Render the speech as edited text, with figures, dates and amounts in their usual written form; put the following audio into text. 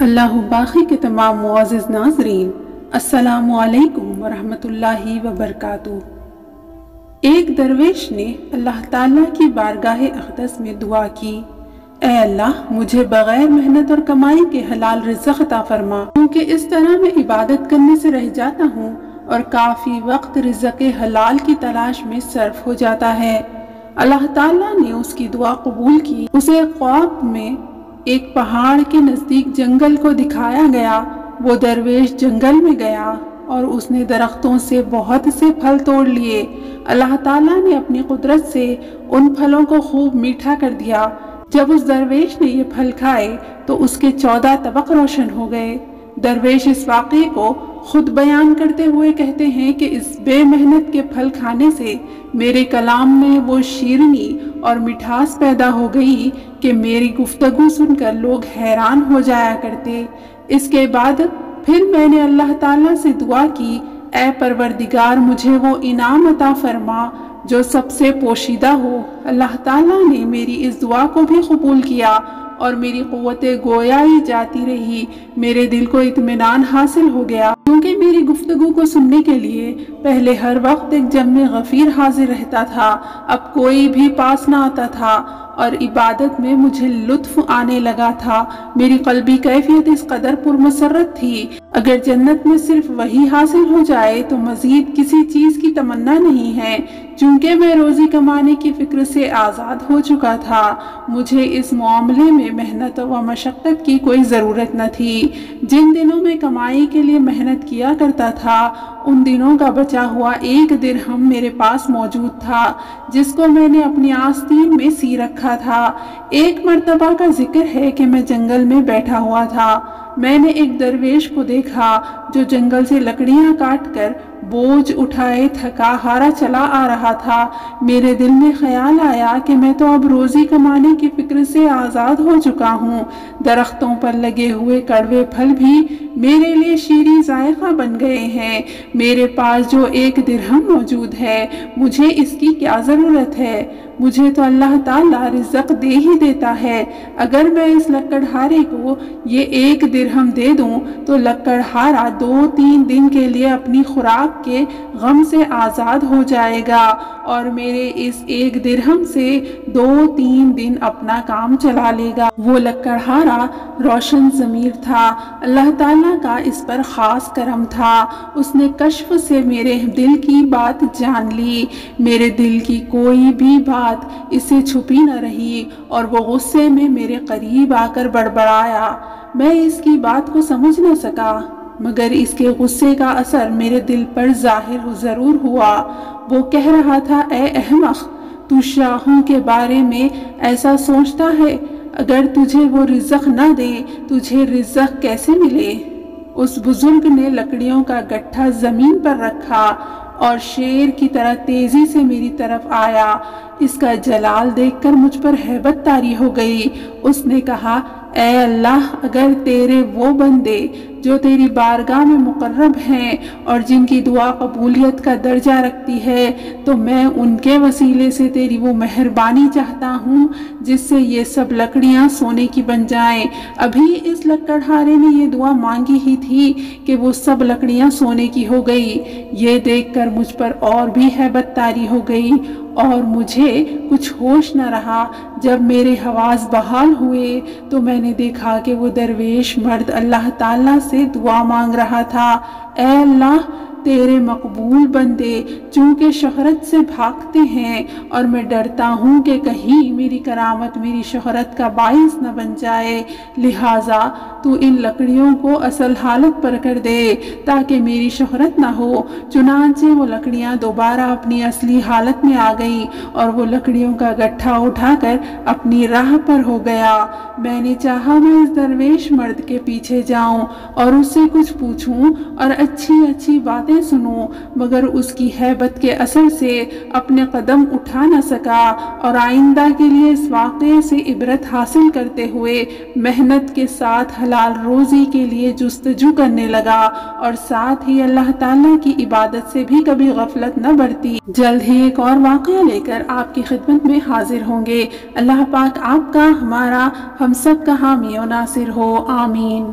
اللہ باقی کے تمام معزز ناظرین، السلام علیکم ورحمۃ وبرکاتہ۔ ایک درویش نے اللہ تعالیٰ کی بارگاہ اقدس میں دعا کی، اے اللہ مجھے بغیر محنت اور کمائی کے حلال رزق عطا فرما، کیونکہ اس طرح میں عبادت کرنے سے رہ جاتا ہوں اور کافی وقت رزق حلال کی تلاش میں صرف ہو جاتا ہے۔ اللہ تعالیٰ نے اس کی دعا قبول کی۔ اسے خواب میں ایک پہاڑ کے نزدیک جنگل کو دکھایا گیا۔ وہ درویش جنگل میں گیا اور اس نے درختوں سے بہت سے پھل توڑ لیے۔ اللہ تعالیٰ نے اپنی قدرت سے ان پھلوں کو خوب میٹھا کر دیا۔ جب اس درویش نے یہ پھل کھائے تو اس کے 14 طبق روشن ہو گئے۔ درویش اس واقعے کو خود بیان کرتے ہوئے کہتے ہیں کہ اس بے محنت کے پھل کھانے سے میرے کلام میں وہ شیرینی اور مٹھاس پیدا ہو گئی کہ میری گفتگو سن کر لوگ حیران ہو جایا کرتے۔ اس کے بعد پھر میں نے اللہ تعالیٰ سے دعا کی، اے پروردگار مجھے وہ انعام عطا فرما جو سب سے پوشیدہ ہو۔ اللہ تعالیٰ نے میری اس دعا کو بھی قبول کیا اور میری قوت گویائی جاتی رہی۔ میرے دل کو اطمینان حاصل ہو گیا، کیونکہ میری گفتگو کو سننے کے لیے پہلے ہر وقت ایک جم غفیر حاضر رہتا تھا، اب کوئی بھی پاس نہ آتا تھا اور عبادت میں مجھے لطف آنے لگا تھا۔ میری قلبی کیفیت اس قدر پرمسرت تھی، اگر جنت میں صرف وہی حاصل ہو جائے تو مزید کسی چیز کی تمنا نہیں ہے، چونکہ میں روزی کمانے کی فکر سے آزاد ہو چکا تھا۔ مجھے اس معاملے میں محنت و مشقت کی کوئی ضرورت نہ تھی۔ جن دنوں میں کمائی کے لیے محنت کیا کرتا تھا ان دنوں کا بچا ہوا 1 درہم میرے پاس موجود تھا، جس کو میں نے اپنی آستین میں سی رکھا تھا۔ ایک مرتبہ کا ذکر ہے کہ میں جنگل میں بیٹھا ہوا تھا۔ میں نے ایک درویش کو دیکھا جو جنگل سے لکڑیاں کاٹ کر بوجھ اٹھائے تھکا ہارا چلا آ رہا تھا۔ میرے دل میں خیال آیا کہ میں تو اب روزی کمانے کی فکر سے آزاد ہو چکا ہوں۔ درختوں پر لگے ہوئے کڑوے پھل بھی میرے لیے شیریں ذائقہ بن گئے ہیں۔ میرے پاس جو 1 درہم موجود ہے، مجھے اس کی کیا ضرورت ہے؟ مجھے تو اللہ تعالیٰ رزق دے ہی دیتا ہے۔ اگر میں اس لکڑہارے کو یہ 1 درہم دے دوں تو لکڑہارا 2-3 دن کے لیے اپنی خوراک کے غم سے آزاد ہو جائے گا اور میرے اس 1 درہم سے 2-3 دن اپنا کام چلا لے گا۔ وہ لکڑہارا روشن ضمیر تھا، اللہ تعالیٰ کا اس پر خاص کرم تھا۔ اس نے کشف سے میرے دل کی بات جان لی۔ میرے دل کی کوئی بھی بات اس سے چھپی نہ رہی اور وہ غصے میں میرے قریب آ کر بڑبڑایا۔ میں اس کی بات کو سمجھ نہ سکا، مگر اس کے غصے کا اثر میرے دل پر ظاہر ضرور ہوا۔ وہ کہہ رہا تھا، اے احمق، تو شاہوں کے بارے میں ایسا سوچتا ہے؟ اگر تجھے وہ رزق نہ دے تجھے رزق کیسے ملے؟ اس بزرگ نے لکڑیوں کا گٹھا زمین پر رکھا اور شیر کی طرح تیزی سے میری طرف آیا۔ اس کا جلال دیکھ کر مجھ پر ہیبت طاری ہو گئی۔ اس نے کہا، اے اللہ، اگر تیرے وہ بندے جو تیری بارگاہ میں مقرب ہیں اور جن کی دعا قبولیت کا درجہ رکھتی ہے تو میں ان کے وسیلے سے تیری وہ مہربانی چاہتا ہوں جس سے یہ سب لکڑیاں سونے کی بن جائیں۔ ابھی اس لکڑہارے نے یہ دعا مانگی ہی تھی کہ وہ سب لکڑیاں سونے کی ہو گئی۔ یہ دیکھ کر مجھ پر اور بھی ہیبت طاری ہو گئی اور مجھے کچھ ہوش نہ رہا۔ جب میرے حواس بحال ہوئے تو میں نے دیکھا کہ وہ درویش مرد اللہ تعالیٰ سے دعا مانگ رہا تھا، اے اللہ، تیرے مقبول بندے چونکہ شہرت سے بھاگتے ہیں اور میں ڈرتا ہوں کہ کہیں میری کرامت میری شہرت کا باعث نہ بن جائے، لہٰذا تو ان لکڑیوں کو اصل حالت پر کر دے تاکہ میری شہرت نہ ہو۔ چنانچہ وہ لکڑیاں دوبارہ اپنی اصلی حالت میں آ گئیں اور وہ لکڑیوں کا گٹھا اٹھا کر اپنی راہ پر ہو گیا۔ میں نے چاہا میں اس درویش مرد کے پیچھے جاؤں اور اس سے کچھ پوچھوں اور اچھی اچھی باتیں سنوں، مگر اس کی ہیبت کے اثر سے اپنے قدم اٹھا نہ سکا اور آئندہ کے لیے اس واقعے سے عبرت حاصل کرتے ہوئے محنت کے ساتھ حلال روزی کے لیے جستجو کرنے لگا اور ساتھ ہی اللہ تعالیٰ کی عبادت سے بھی کبھی غفلت نہ برتی۔ جلد ہی ایک اور واقعہ لے کر آپ کی خدمت میں حاضر ہوں گے۔ اللہ پاک آپ کا، ہمارا، ہم سب کا حامی و ناصر ہو، آمین۔